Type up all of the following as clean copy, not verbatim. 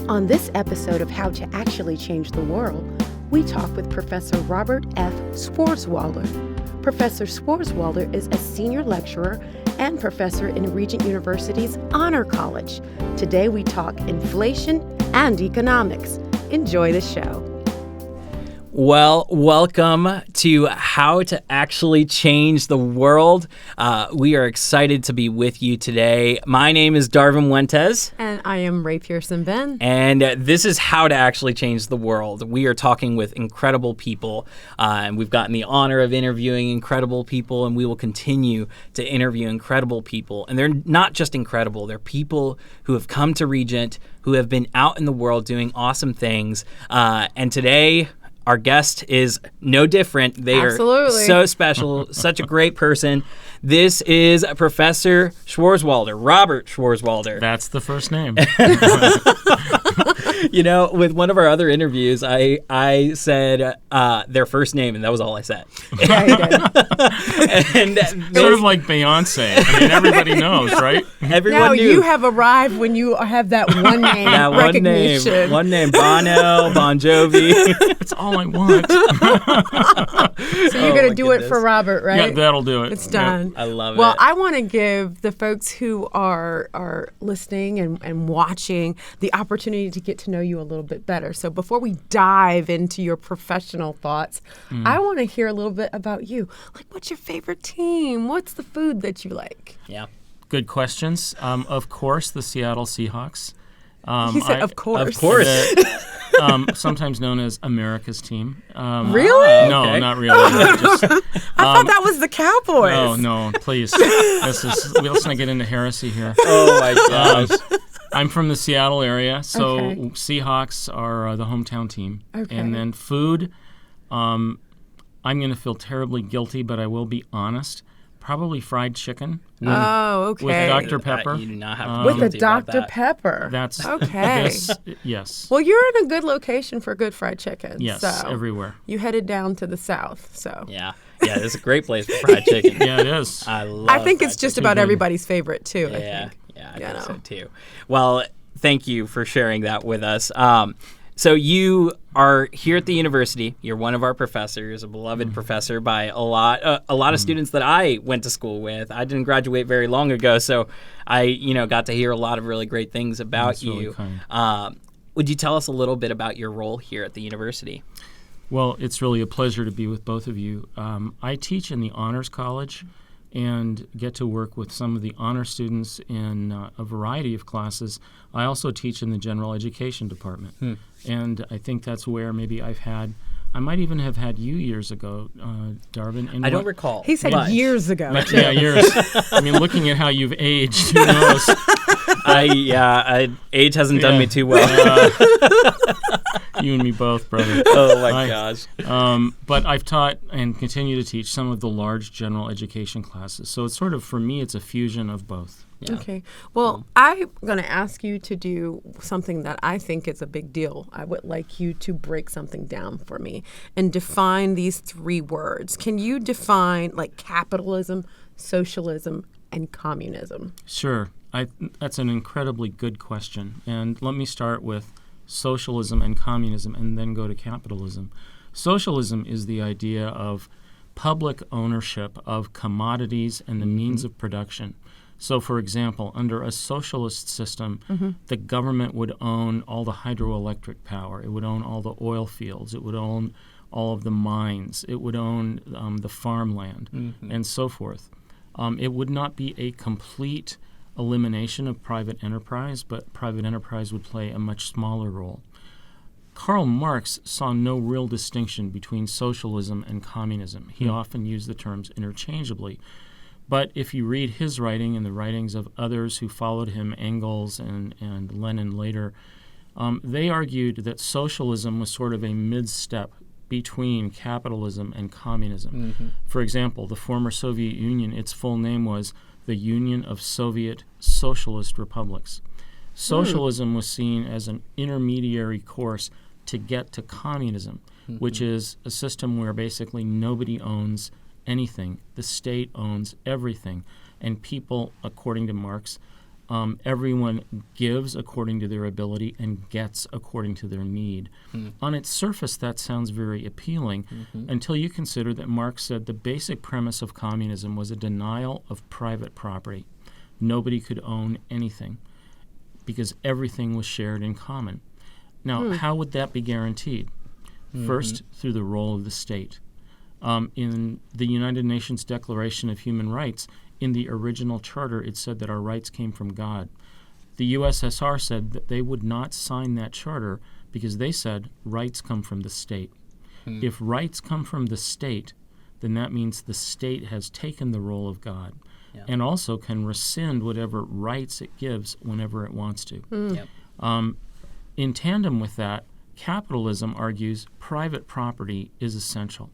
On this episode of How to Actually Change the World, we talk with Professor Robert F. Schwarzwalder. Professor Schwarzwalder is a senior lecturer and professor in Regent University's Honor College. Today we talk inflation and economics. Enjoy the show. Well, welcome to How to Actually Change the World. We are excited to be with you today. My name is Darvin Wentes. And I am Ray Pearson-Ben. And this is How to Actually Change the World. We are talking with incredible people, and we've gotten the honor of interviewing incredible people, and we will continue to interview incredible people. And they're not just incredible. They're people who have come to Regent, who have been out in the world doing awesome things. And today, our guest is no different. They Absolutely. are so special, such a great person. This is Professor Schwarzwalder, Robert Schwarzwalder. That's the first name. You know, with one of our other interviews, I said their first name, and that was all I said. Yeah, you did. And Sort of like Beyonce. I mean, everybody knows, right? everyone Now knew. you have arrived when you have that one name that recognition. one name, Bono, Bon Jovi. That's all I want. So you're going to do it for Robert, right? Yeah, that'll do it. It's done. I love Well, it. I want to give the folks who are listening and watching the opportunity to get to know you a little bit better. So before we dive into your professional thoughts, I want to hear a little bit about you. Like, what's your favorite team? What's the food that you like? Yeah. Good questions. Of course, the Seattle Seahawks. He said, of course. Of course. Sometimes known as America's team. Really? No, okay. not really. Just, I thought that was the Cowboys. no, please. Let's not get into heresy here. Oh, my gosh. I'm from the Seattle area, so Okay. Seahawks are the hometown team. Okay. And then food, I'm going to feel terribly guilty, but I will be honest. Probably fried chicken Oh, okay. with Dr. Pepper. You do not have to be With a guilty about Dr. that. Pepper. That's Okay. yes. Well, you're in a good location for good fried chicken. Yes, so everywhere. You headed down to the south, so. Yeah, it's a great place for fried chicken. Yeah, it is. I love I think fried it's just chicken. about everybody's favorite, too, I Yeah, think. I You think so know. too. Well, thank you for sharing that with us. So you are here at the university. You're one of our professors, a beloved professor by a lot of students that I went to school with. I didn't graduate very long ago, so I got to hear a lot of really great things about That's you. really kind. Would you tell us a little bit about your role here at the university? Well, it's really a pleasure to be with both of you. I teach in the Honors College and get to work with some of the honor students in a variety of classes. I also teach in the general education department. And I think that's where maybe I might even have had you years ago, Darvin. I don't recall. He said but years ago. Yeah, years. I mean, looking at how you've aged, who knows? Age hasn't done Yeah. me too well. You and me both, brother. Oh my gosh. But I've taught and continue to teach some of the large general education classes. So it's sort of, for me, it's a fusion of both. Yeah. Okay. Well, I'm going to ask you to do something that I think is a big deal. I would like you to break something down for me and define these three words. Can you define like capitalism, socialism, and communism? Sure. That's an incredibly good question. And let me start with socialism and communism and then go to capitalism. Socialism is the idea of public ownership of commodities and the means of production. So, for example, under a socialist system, the government would own all the hydroelectric power. It would own all the oil fields. It would own all of the mines. It would own the farmland and so forth. It would not be a complete elimination of private enterprise, but private enterprise would play a much smaller role. Karl Marx saw no real distinction between socialism and communism. He often used the terms interchangeably. But if you read his writing and the writings of others who followed him, Engels and Lenin later, they argued that socialism was sort of a mid-step between capitalism and communism. For example, the former Soviet Union, its full name was the Union of Soviet Socialist Republics. Socialism was seen as an intermediary course to get to communism, which is a system where basically nobody owns anything. The state owns everything. And people, according to Marx, everyone gives according to their ability and gets according to their need. On its surface, that sounds very appealing until you consider that Marx said the basic premise of communism was a denial of private property. Nobody could own anything because everything was shared in common. Now, how would that be guaranteed? First, through the role of the state. In the United Nations Declaration of Human Rights, in the original charter, it said that our rights came from God. The USSR said that they would not sign that charter because they said rights come from the state. If rights come from the state, then that means the state has taken the role of God and also can rescind whatever rights it gives whenever it wants to. In tandem with that, capitalism argues private property is essential.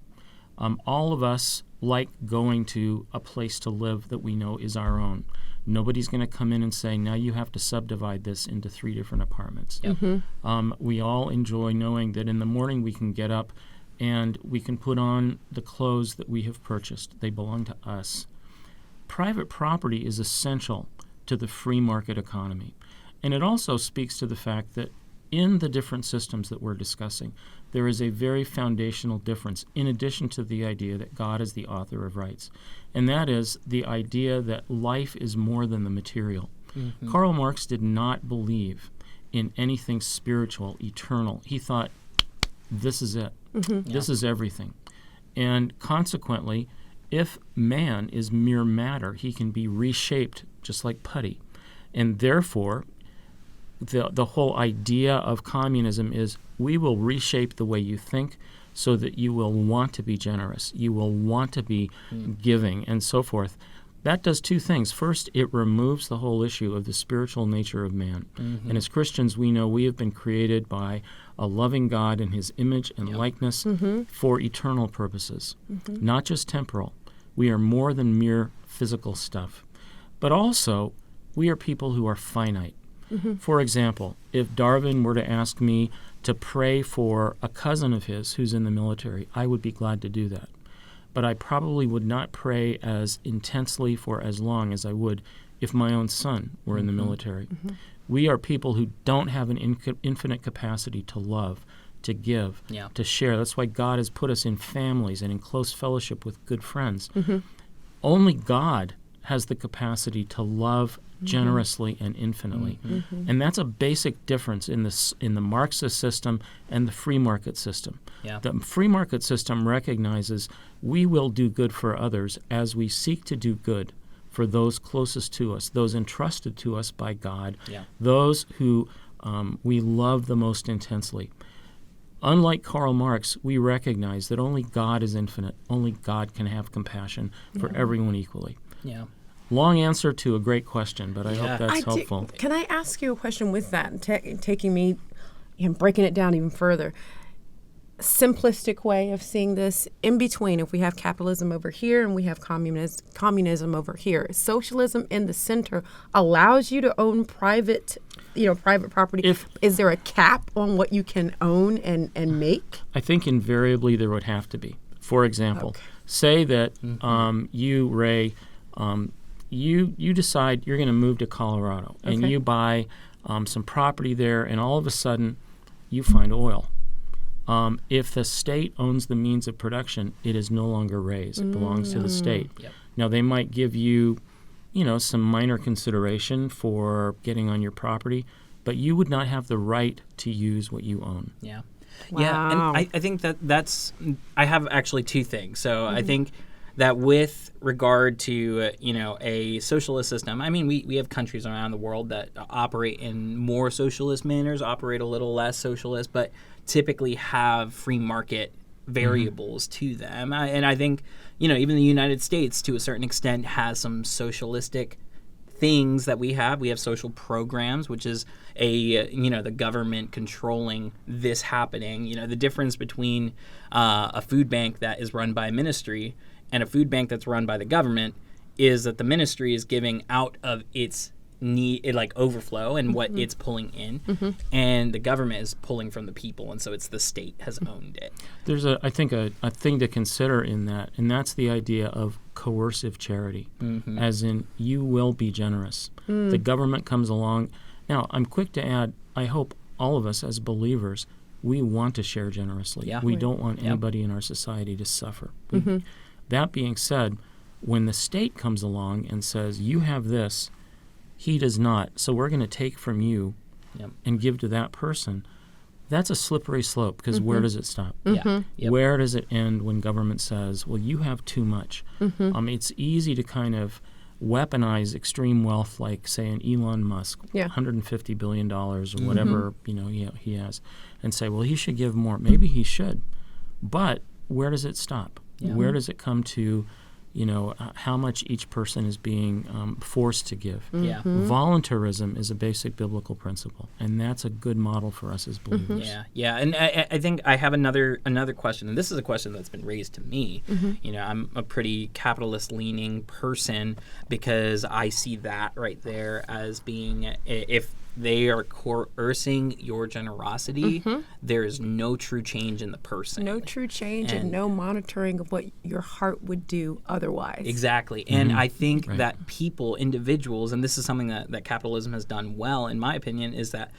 All of us like going to a place to live that we know is our own. Nobody's going to come in and say, now you have to subdivide this into 3 different apartments. We all enjoy knowing that in the morning we can get up and we can put on the clothes that we have purchased. They belong to us. Private property is essential to the free market economy. And it also speaks to the fact that in the different systems that we're discussing, there is a very foundational difference in addition to the idea that God is the author of rights. And that is the idea that life is more than the material. Karl Marx did not believe in anything spiritual, eternal. He thought, this is it. This is everything. And consequently, if man is mere matter, he can be reshaped just like putty. And therefore, the whole idea of communism is we will reshape the way you think so that you will want to be generous, you will want to be giving, and so forth. That does 2 things. First, it removes the whole issue of the spiritual nature of man. And as Christians, we know we have been created by a loving God in his image and likeness for eternal purposes, not just temporal. We are more than mere physical stuff. But also, we are people who are finite. For example, if Darwin were to ask me to pray for a cousin of his who's in the military, I would be glad to do that. But I probably would not pray as intensely for as long as I would if my own son were in the military. We are people who don't have an infinite capacity to love, to give, to share. That's why God has put us in families and in close fellowship with good friends. Only God has the capacity to love generously and infinitely. And that's a basic difference in the Marxist system and the free market system. The free market system recognizes we will do good for others as we seek to do good for those closest to us, those entrusted to us by God, those who we love the most intensely. Unlike Karl Marx, we recognize that only God is infinite. Only God can have compassion for everyone equally. Long answer to a great question, but I hope that's helpful. Can I ask you a question with that, taking me and breaking it down even further? Simplistic way of seeing this, in between, if we have capitalism over here and we have communism over here, socialism in the center allows you to own private property. Is there a cap on what you can own and make? I think invariably there would have to be. For example, say that you, Ray, you decide you're going to move to Colorado, and you buy some property there, and all of a sudden you find oil. If the state owns the means of production, it is no longer Ray's. It belongs to the state. Now, they might give you, some minor consideration for getting on your property, but you would not have the right to use what you own. Wow. Yeah, and I think that's – I have actually 2 things. So I think – that with regard to, a socialist system, I mean, we have countries around the world that operate in more socialist manners, operate a little less socialist, but typically have free market variables to them. And I think, even the United States, to a certain extent, has some socialistic things that we have. We have social programs, which is the government controlling this happening. The difference between a food bank that is run by a ministry and a food bank that's run by the government is that the ministry is giving out of its overflow and what it's pulling in, and the government is pulling from the people, and so it's the state has owned it. There's I think a thing to consider in that, and that's the idea of coercive charity, as in you will be generous. The government comes along. Now, I'm quick to add, I hope all of us as believers, we want to share generously. Yeah. We don't want anybody in our society to suffer. That being said, when the state comes along and says, you have this, he does not, so we're going to take from you and give to that person, that's a slippery slope, because where does it stop? Where does it end when government says, well, you have too much? It's easy to kind of weaponize extreme wealth, like, say, an Elon Musk, $150 billion or whatever he has, and say, well, he should give more. Maybe he should. But where does it stop? Where does it come to how much each person is being forced to give? Voluntarism is a basic biblical principle, and that's a good model for us as believers. And I think I have another question, and this is a question that's been raised to me. I'm a pretty capitalist-leaning person because I see that right there as being, if they are coercing your generosity, there is no true change in the person. No true change and no monitoring of what your heart would do otherwise. Exactly. And I think that people, individuals, and this is something that capitalism has done well, in my opinion, is that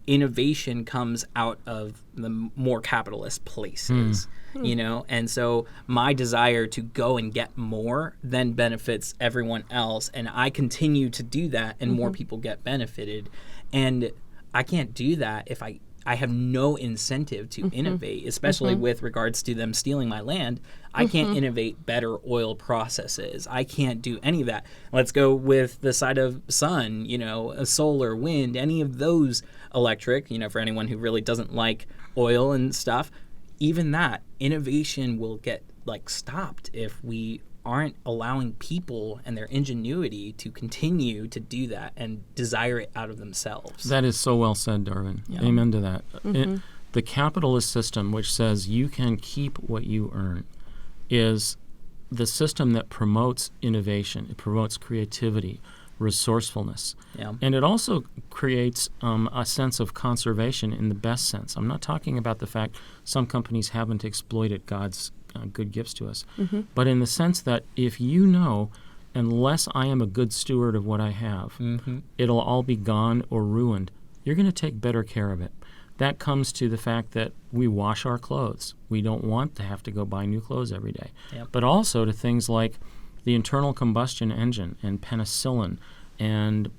innovation comes out of the more capitalist places, and so my desire to go and get more then benefits everyone else, and I continue to do that, and more people get benefited. And I can't do that if I have no incentive to innovate, especially with regards to them stealing my land. I can't innovate better oil processes. I can't do any of that. Let's go with the side of sun, solar, wind, any of those electric, for anyone who really doesn't like oil and stuff. Even that, innovation will get stopped if we aren't allowing people and their ingenuity to continue to do that and desire it out of themselves. That is so well said, Darwin. Amen to that. The capitalist system, which says you can keep what you earn, is the system that promotes innovation. It promotes creativity, resourcefulness. And it also creates a sense of conservation in the best sense. I'm not talking about the fact some companies haven't exploited God's good gifts to us, but in the sense that if unless I am a good steward of what I have, it'll all be gone or ruined, you're going to take better care of it. That comes to the fact that we wash our clothes. We don't want to have to go buy new clothes every day. But also to things like the internal combustion engine and penicillin and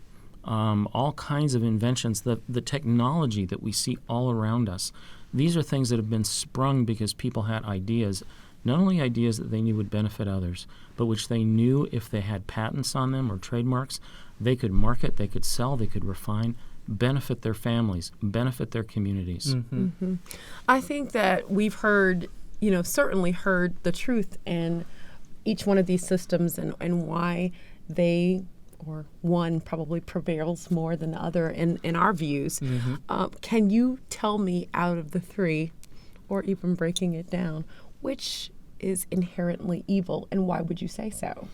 all kinds of inventions, the technology that we see all around us. These are things that have been sprung because people had ideas, not only ideas that they knew would benefit others, but which they knew if they had patents on them or trademarks, they could market, they could sell, they could refine, benefit their families, benefit their communities. I think that we've heard, certainly heard the truth in each one of these systems and why they, or one probably prevails more than the other in our views. Can you tell me out of the three, or even breaking it down, which is inherently evil, and why would you say so?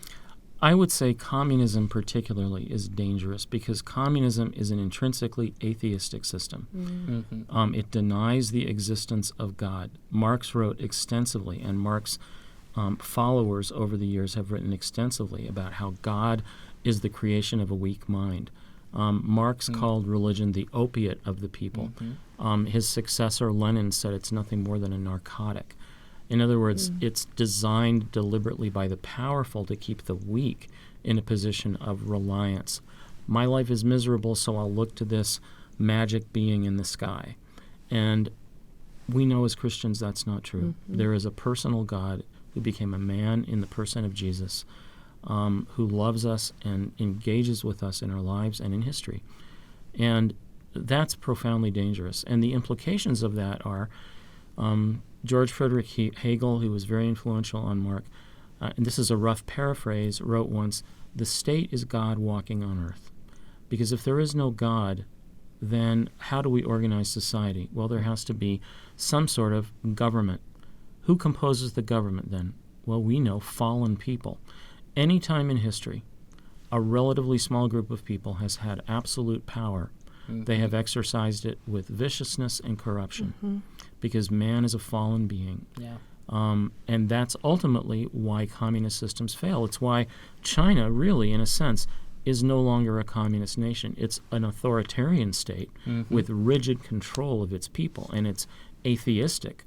I would say communism particularly is dangerous because communism is an intrinsically atheistic system. It denies the existence of God. Marx wrote extensively, and Marx followers over the years have written extensively about how God is the creation of a weak mind. Marx called religion the opiate of the people. His successor, Lenin, said it's nothing more than a narcotic. In other words, it's designed deliberately by the powerful to keep the weak in a position of reliance. My life is miserable, so I'll look to this magic being in the sky. And we know as Christians that's not true. There is a personal God who became a man in the person of Jesus, who loves us and engages with us in our lives and in history. And that's profoundly dangerous. And the implications of that are George Frederick Hegel, who was very influential on Marx, and this is a rough paraphrase, wrote once, "The state is God walking on earth." Because if there is no God, then how do we organize society? Well, there has to be some sort of government. Who composes the government then? Well, we know fallen people. Any time in history, a relatively small group of people has had absolute power. They have exercised it with viciousness and corruption because man is a fallen being. Yeah. And that's ultimately why communist systems fail. It's why China really, in a sense, is no longer a communist nation. It's an authoritarian state with rigid control of its people, and it's atheistic.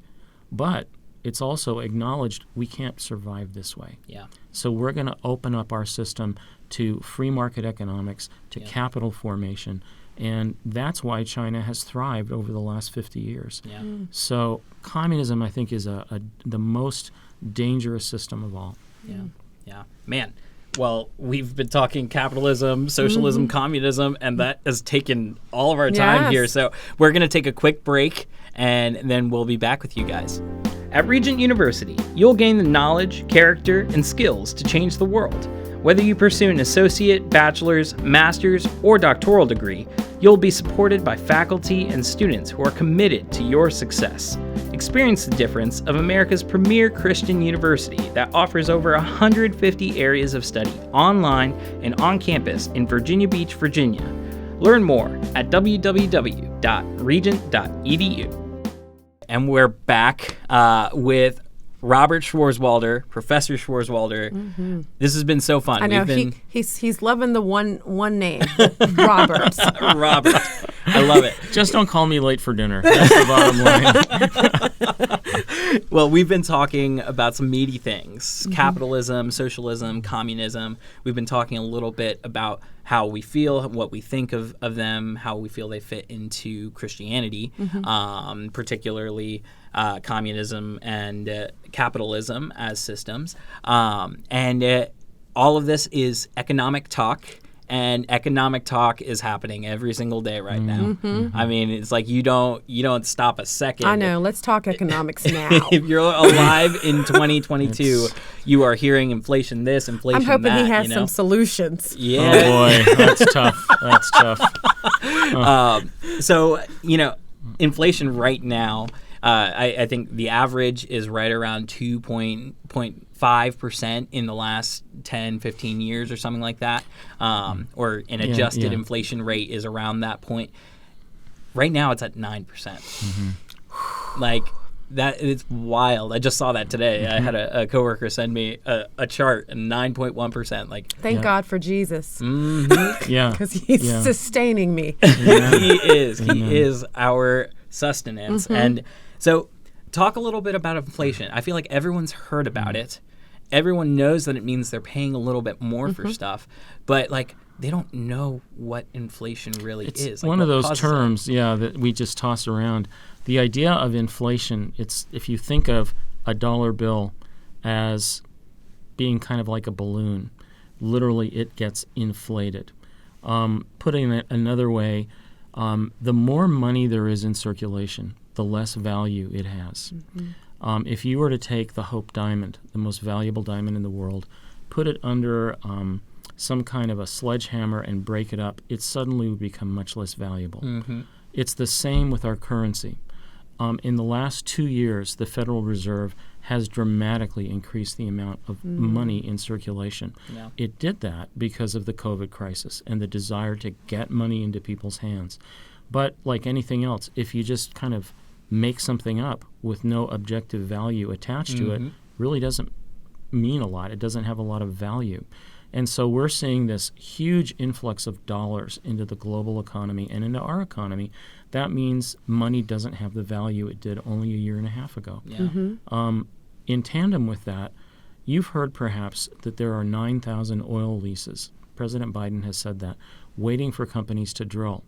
But it's also acknowledged we can't survive this way. Yeah. So we're going to open up our system to free market economics, to capital formation, and that's why China has thrived over the last 50 years. Yeah. So communism, I think, is the most dangerous system of all. Yeah. Yeah. Man. Well, we've been talking capitalism, socialism, communism, and that has taken all of our time here. So we're going to take a quick break, and then we'll be back with you guys. At Regent University, you'll gain the knowledge, character, and skills to change the world. Whether you pursue an associate, bachelor's, master's, or doctoral degree, you'll be supported by faculty and students who are committed to your success. Experience the difference of America's premier Christian university that offers over 150 areas of study online and on campus in Virginia Beach, Virginia. Learn more at www.regent.edu. And we're back with Robert Schwarzwalder, Professor Schwarzwalder. This has been so fun. I know he's loving the one name, Robert. Robert, I love it. Just don't call me late for dinner. That's the bottom line. Well, we've been talking about some meaty things: capitalism, socialism, communism. We've been talking a little bit about how we feel, what we think of them, how we feel they fit into Christianity, particularly communism and capitalism as systems. And all of this is economic talk, and economic talk is happening every single day right now. I mean, it's like you don't stop a second. I know. Let's talk economics now. If you're alive in 2022, you are hearing inflation this, inflation that. I'm hoping that, he has some solutions. Yeah. Oh boy, that's tough. That's tough. So, inflation right now, I think the average is right around 2.5% in the last 10, 15 years or something like that. Or an adjusted inflation rate is around that point. Right now it's at 9%. Like, that it's wild. I just saw that today. I had a coworker send me a chart, and 9.1%. Like, Thank God for Jesus. Yeah. Because he's sustaining me. He is. He is our sustenance. And so talk a little bit about inflation. I feel like everyone's heard about it. Everyone knows that it means they're paying a little bit more for stuff, but like they don't know what inflation really is. It's one of those terms, that we just toss around. The idea of inflation, it's if you think of a dollar bill as being kind of like a balloon, literally it gets inflated. Putting it another way, the more money there is in circulation, the less value it has. If you were to take the Hope Diamond, the most valuable diamond in the world, put it under some kind of a sledgehammer and break it up, it suddenly would become much less valuable. It's the same with our currency. In the last 2 years, the Federal Reserve has dramatically increased the amount of money in circulation. Yeah. It did that because of the COVID crisis and the desire to get money into people's hands. But like anything else, if you just kind of make something up with no objective value attached to it, really doesn't mean a lot. It doesn't have a lot of value. And so we're seeing this huge influx of dollars into the global economy and into our economy. That means money doesn't have the value it did only a year and a half ago. Yeah. In tandem with that, you've heard perhaps that there are 9,000 oil leases. President Biden has said that, waiting for companies to drill.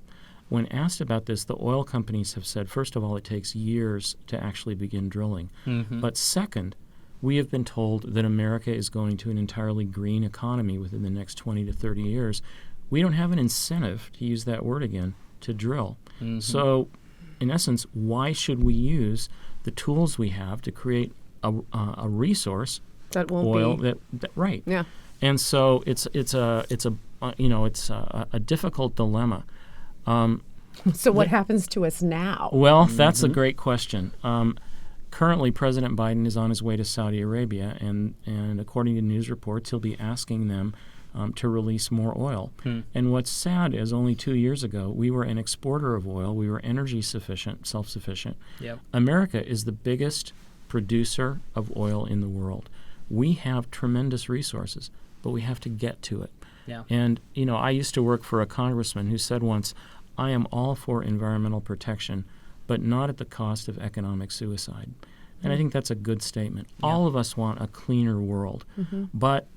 When asked about this, the oil companies have said, first of all, it takes years to actually begin drilling. But second, we have been told that America is going to an entirely green economy within the next 20 to 30 years. We don't have an incentive, to use that word again, to drill. So, in essence, why should we use the tools we have to create a resource, That won't oil, be. that right? Yeah. And so it's a difficult dilemma. So what happens to us now? Well, that's a great question. Currently, President Biden is on his way to Saudi Arabia, and according to news reports, he'll be asking them to release more oil. And what's sad is only 2 years ago, we were an exporter of oil. We were energy self-sufficient. Yep. America is the biggest producer of oil in the world. We have tremendous resources, but we have to get to it. Yeah. And, I used to work for a congressman who said once, I am all for environmental protection, but not at the cost of economic suicide. And I think that's a good statement. Yeah. All of us want a cleaner world, but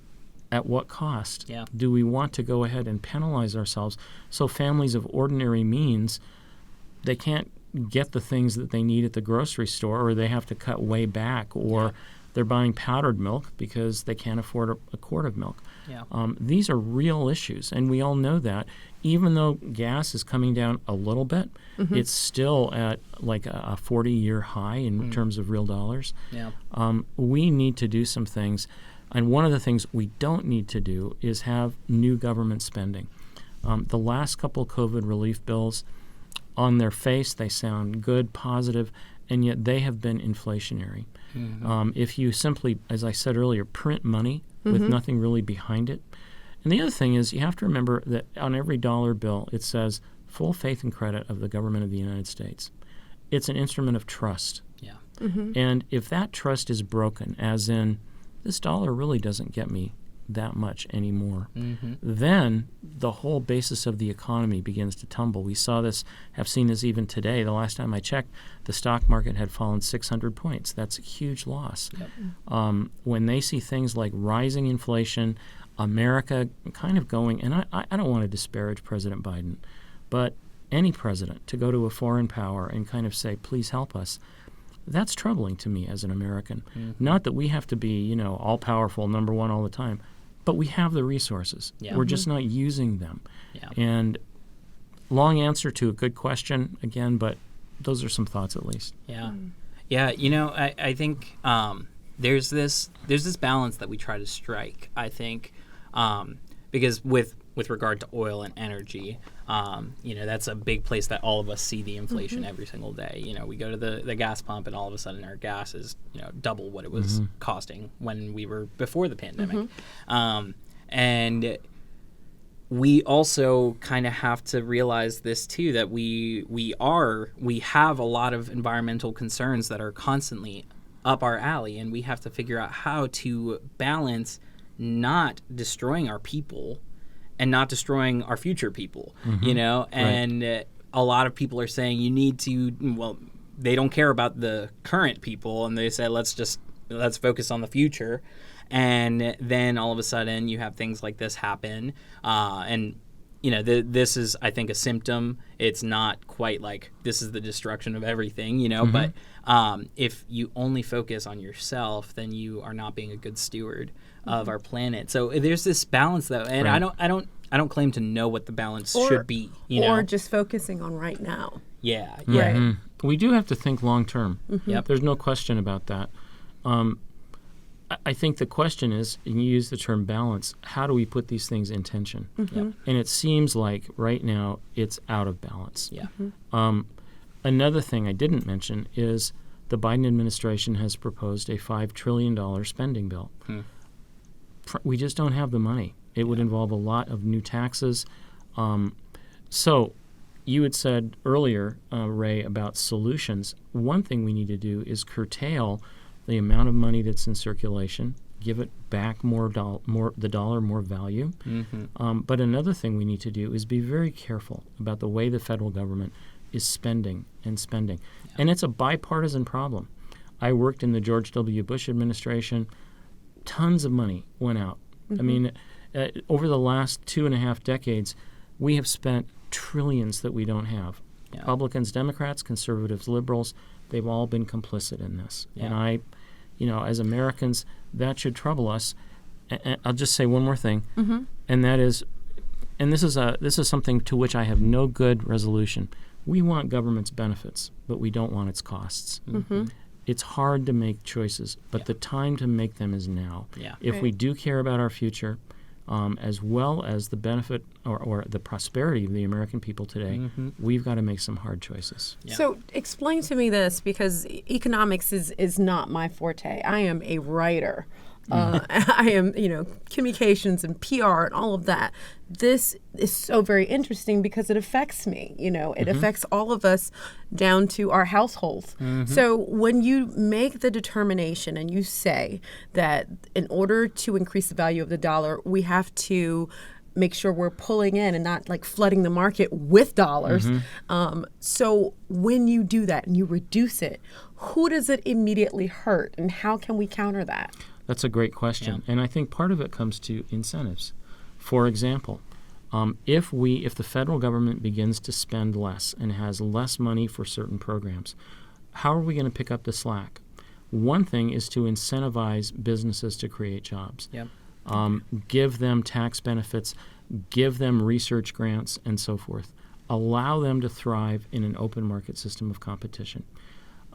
at what cost? Yeah. Do we want to go ahead and penalize ourselves so families of ordinary means, they can't get the things that they need at the grocery store, or they have to cut way back, or they're buying powdered milk because they can't afford a quart of milk. Yeah. These are real issues, and we all know that. Even though gas is coming down a little bit, it's still at like a 40-year high in terms of real dollars. Yeah. We need to do some things, and one of the things we don't need to do is have new government spending. The last couple COVID relief bills, on their face, they sound good, positive, and yet they have been inflationary. If you simply, as I said earlier, print money with nothing really behind it. And the other thing is you have to remember that on every dollar bill it says full faith and credit of the government of the United States. It's an instrument of trust. Yeah. And if that trust is broken, as in this dollar really doesn't get me that much anymore, then the whole basis of the economy begins to tumble. We saw this, have seen this even today. The last time I checked, the stock market had fallen 600 points. That's a huge loss. Yep. When they see things like rising inflation, America kind of going, and I don't want to disparage President Biden, but any president to go to a foreign power and kind of say, please help us, that's troubling to me as an American. Not that we have to be, all-powerful, number one all the time, but we have the resources. Yeah. We're just not using them. Yeah. And long answer to a good question, again, but those are some thoughts at least. Yeah. Yeah, I think there's this balance that we try to strike, I think, because with regard to oil and energy, that's a big place that all of us see the inflation every single day. We go to the gas pump and all of a sudden our gas is, double what it was costing when we were before the pandemic. And we also kind of have to realize this too, that we have a lot of environmental concerns that are constantly up our alley, and we have to figure out how to balance not destroying our people and not destroying our future people, and a lot of people are saying you need to, they don't care about the current people, and they say let's focus on the future. And then all of a sudden you have things like this happen, and this is, I think, a symptom. It's not quite like this is the destruction of everything, but if you only focus on yourself, then you are not being a good steward of our planet. So there's this balance, though, and I don't claim to know what the balance should be. Or just focusing on right now. Yeah. Right. We do have to think long term. Yep. There's no question about that. I think the question is, and you use the term balance, how do we put these things in tension? Yep. And it seems like right now it's out of balance. Yeah. Another thing I didn't mention is the Biden administration has proposed a $5 trillion spending bill. We just don't have the money. It would involve a lot of new taxes. So you had said earlier, Ray, about solutions. One thing we need to do is curtail the amount of money that's in circulation, give it back more value. But another thing we need to do is be very careful about the way the federal government is spending. Yeah. And it's a bipartisan problem. I worked in the George W. Bush administration. Tons of money went out. I mean, over the last 2.5 decades, we have spent trillions that we don't have. Yeah. Republicans, Democrats, conservatives, liberals, they've all been complicit in this. Yeah. And as Americans, that should trouble us. And I'll just say one more thing, and that is, and this is something to which I have no good resolution. We want government's benefits, but we don't want its costs. It's hard to make choices, but the time to make them is now. Yeah. If we do care about our future, as well as the benefit or the prosperity of the American people today, we've got to make some hard choices. Yeah. So explain to me this, because economics is not my forte. I am a writer. I am, communications and PR and all of that. This is so very interesting because it affects me. It affects all of us down to our households. So when you make the determination and you say that in order to increase the value of the dollar, we have to make sure we're pulling in and not like flooding the market with dollars. So when you do that and you reduce it, who does it immediately hurt, and how can we counter that? That's a great question. And I think part of it comes to incentives. For example, if the federal government begins to spend less and has less money for certain programs, how are we going to pick up the slack? One thing is to incentivize businesses to create jobs. Give them tax benefits, give them research grants, and so forth. Allow them to thrive in an open market system of competition.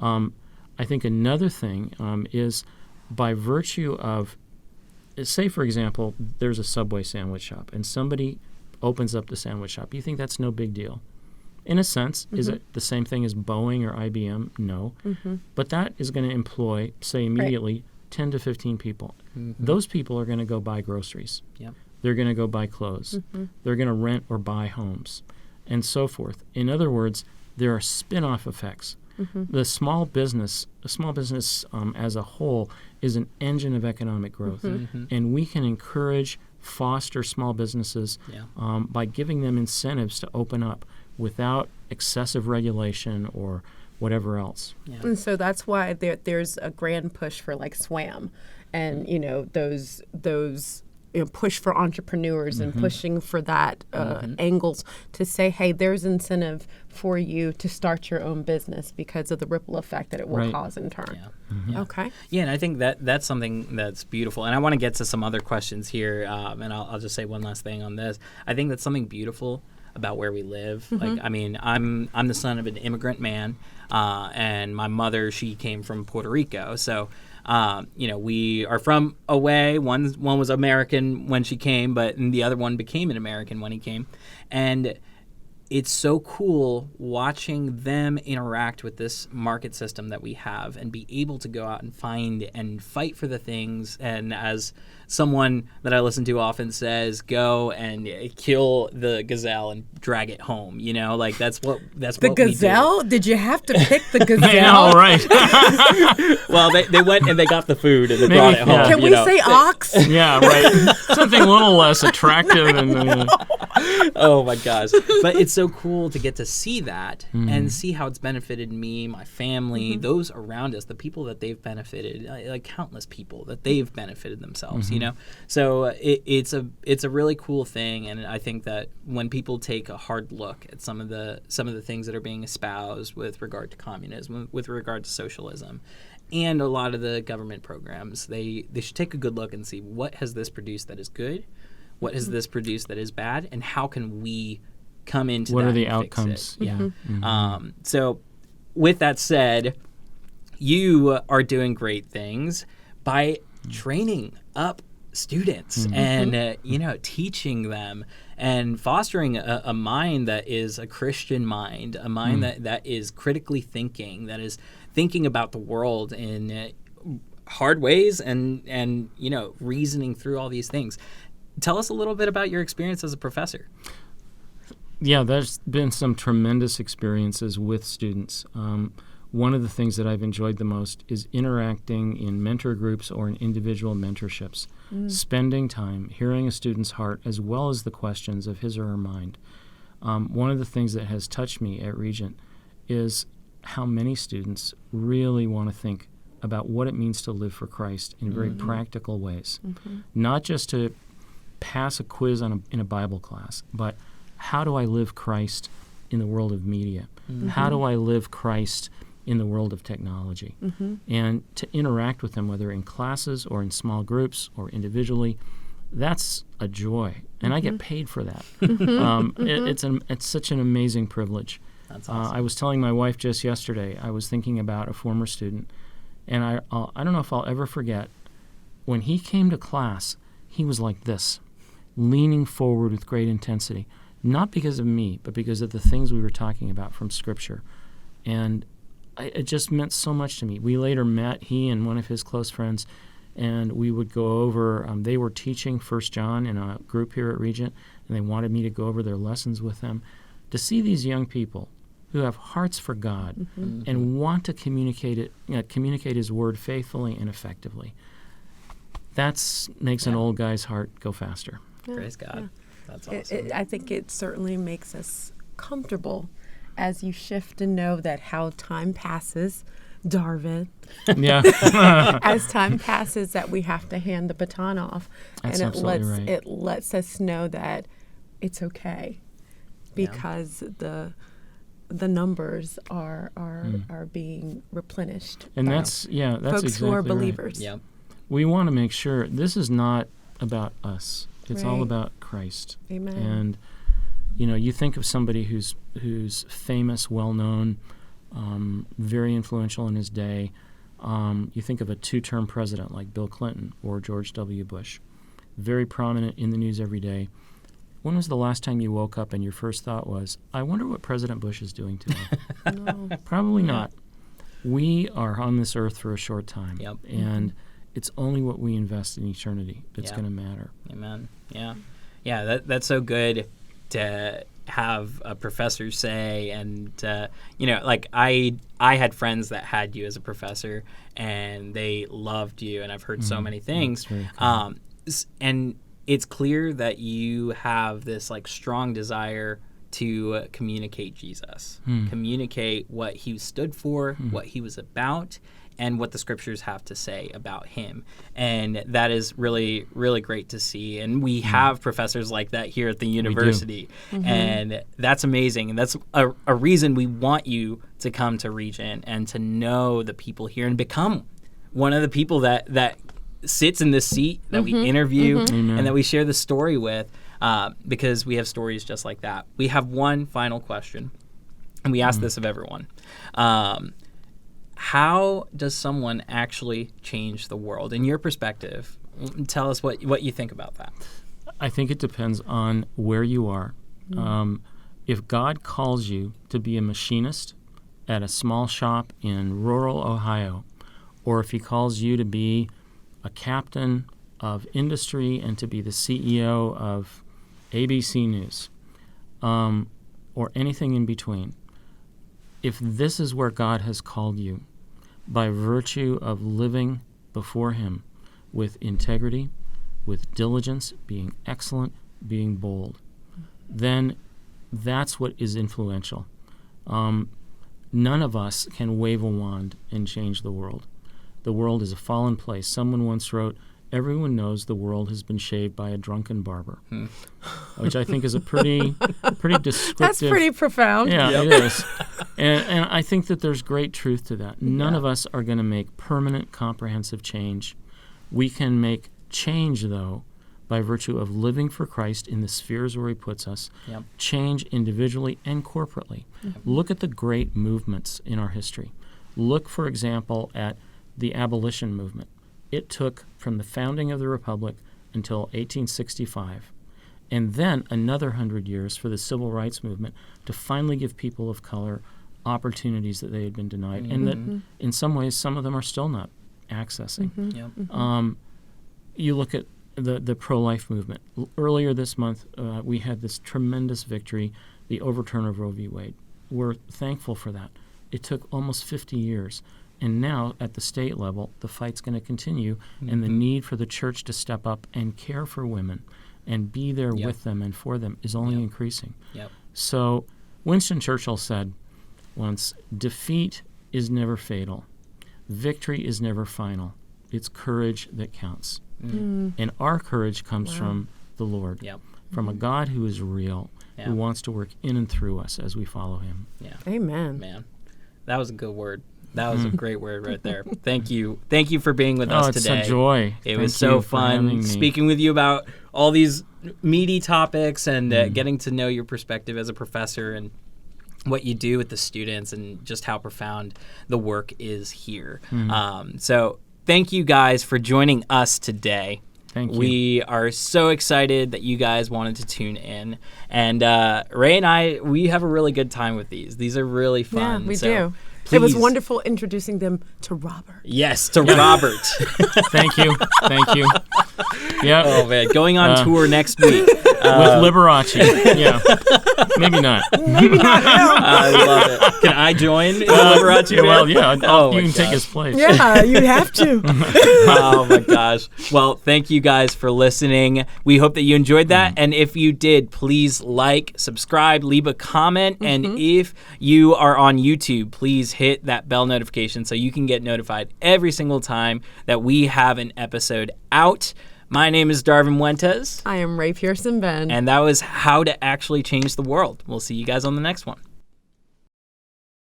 I think another thing is by virtue of, say, for example, there's a Subway sandwich shop, and somebody opens up the sandwich shop. You think that's no big deal. In a sense, is it the same thing as Boeing or IBM? No. But that is going to employ, say, immediately 10 to 15 people. Those people are going to go buy groceries. They're going to go buy clothes. They're going to rent or buy homes, and so forth. In other words, there are spin-off effects. The small business as a whole is an engine of economic growth, and we can encourage, foster small businesses by giving them incentives to open up without excessive regulation or whatever else. And so that's why there's a grand push for like SWAM, and those push for entrepreneurs and pushing for that angles to say, hey, there's incentive for you to start your own business because of the ripple effect that it will cause in turn. Okay. Yeah, and I think that's something that's beautiful. And I want to get to some other questions here, and I'll just say one last thing on this. I think that's something beautiful about where we live. Like, I mean, I'm the son of an immigrant man, and my mother, she came from Puerto Rico. So, we are from away. One was American when she came, but the other one became an American when he came. And it's so cool watching them interact with this market system that we have and be able to go out and find and fight for the things. And as someone that I listen to often says, go and kill the gazelle and drag it home. Like that's what the gazelle. We do. Did you have to pick the gazelle? Yeah, right. Well, they went and they got the food and they brought it home. Can we say ox? Yeah, right. Something a little less attractive and. Oh my gosh. But it's so cool to get to see that and see how it's benefited me, my family, those around us, the people that they've benefited, like countless people that they've benefited themselves, So it's a really cool thing, and I think that when people take a hard look at some of the things that are being espoused with regard to communism, with regard to socialism, and a lot of the government programs, they should take a good look and see what has this produced that is good, what has this produced that is bad, and how can we come into that? What are the and outcomes? Fix it? Yeah. So with that said, you are doing great things by training up students and teaching them and fostering a mind that is a Christian mind, a mind that is critically thinking, that is thinking about the world in hard ways and reasoning through all these things. Tell us a little bit about your experience as a professor. Yeah, there's been some tremendous experiences with students. One of the things that I've enjoyed the most is interacting in mentor groups or in individual mentorships, spending time hearing a student's heart as well as the questions of his or her mind. One of the things that has touched me at Regent is how many students really want to think about what it means to live for Christ in very practical ways, not just to pass a quiz in a Bible class, but how do I live Christ in the world of media? How do I live Christ in the world of technology? And to interact with them, whether in classes or in small groups or individually, that's a joy. And I get paid for that. It's such an amazing privilege. That's awesome. I was telling my wife just yesterday, I was thinking about a former student, and I don't know if I'll ever forget, when he came to class, he was like this, leaning forward with great intensity, not because of me, but because of the things we were talking about from Scripture. And it just meant so much to me. We later met, he and one of his close friends, and we would go over, they were teaching 1 John in a group here at Regent, and they wanted me to go over their lessons with them. To see these young people who have hearts for God and want to communicate His word faithfully and effectively, that makes an old guy's heart go faster. Praise God. That's awesome. I think it certainly makes us comfortable as you shift to know that how time passes, Darvin. Yeah. As time passes, that we have to hand the baton off. That's and absolutely right. it lets us know that it's okay because the numbers are being replenished. And by that's folks exactly who are right. believers. Yep. We want to make sure this is not about us. It's all Right. about Christ. Amen. And you think of somebody who's famous, well-known, very influential in his day. You think of a two-term president like Bill Clinton or George W. Bush, very prominent in the news every day. When was the last time you woke up and your first thought was, I wonder what President Bush is doing today? No. Probably not. We are on this earth for a short time. Yep. And it's only what we invest in eternity that's Yeah. going to matter. Amen. Yeah. Yeah, that's so good to have a professor say. And, like I had friends that had you as a professor, and they loved you, and I've heard so many things. That's very cool. And it's clear that you have this like strong desire to communicate Jesus, communicate what he stood for, what he was about, and what the scriptures have to say about him. And that is really, really great to see. And we have professors like that here at the university. And that's amazing. And that's a reason we want you to come to Regent and to know the people here and become one of the people that sits in this seat that we interview and that we share the story with, because we have stories just like that. We have one final question, and we ask this of everyone. How does someone actually change the world? In your perspective, tell us what you think about that. I think it depends on where you are. If God calls you to be a machinist at a small shop in rural Ohio, or if he calls you to be a captain of industry and to be the CEO of ABC News, or anything in between, if this is where God has called you, by virtue of living before him with integrity, with diligence, being excellent, being bold, then that's what is influential. None of us can wave a wand and change the world. The world is a fallen place. Someone once wrote, everyone knows the world has been shaved by a drunken barber, which I think is a pretty descriptive. That's pretty profound. Yeah, it is. And I think that there's great truth to that. None of us are going to make permanent, comprehensive change. We can make change, though, by virtue of living for Christ in the spheres where he puts us, change individually and corporately. Look at the great movements in our history. Look, for example, at the abolition movement. It took from the founding of the Republic until 1865, and then another 100 years for the Civil Rights Movement to finally give people of color opportunities that they had been denied, and that in some ways some of them are still not accessing. You look at the pro-life movement. Earlier this month, we had this tremendous victory, the overturn of Roe v. Wade. We're thankful for that. It took almost 50 years. And now, at the state level, the fight's going to continue, and the need for the church to step up and care for women and be there with them and for them is only increasing. So Winston Churchill said once, defeat is never fatal. Victory is never final. It's courage that counts. And our courage comes from the Lord, from a God who is real, who wants to work in and through us as we follow him. Amen. Man, that was a good word. That was a great word right there. Thank you. Thank you for being with us today. It's a joy. It was so fun speaking with you about all these meaty topics and getting to know your perspective as a professor and what you do with the students and just how profound the work is here. So thank you guys for joining us today. Thank you. We are so excited that you guys wanted to tune in. And Ray and I, we have a really good time with these. These are really fun. Yeah, we do. It was Please. wonderful introducing them to Robert. Yes, to Robert. Thank you. Yeah. Oh man, going on tour next week. With Liberace. Yeah. Maybe not. I love it. Can I join in the Liberace Yeah, well, band? yeah. Oh You my can take gosh. his place. Yeah, you'd have to. Oh my gosh. Well, thank you guys for listening. We hope that you enjoyed that. And if you did, please like, subscribe, leave a comment. And if you are on YouTube, please hit that bell notification so you can get notified every single time that we have an episode out. My name is Darvin Fuentes, I am Ray Pearson Ben. and that was How to Actually Change the World. We'll see you guys on the next one.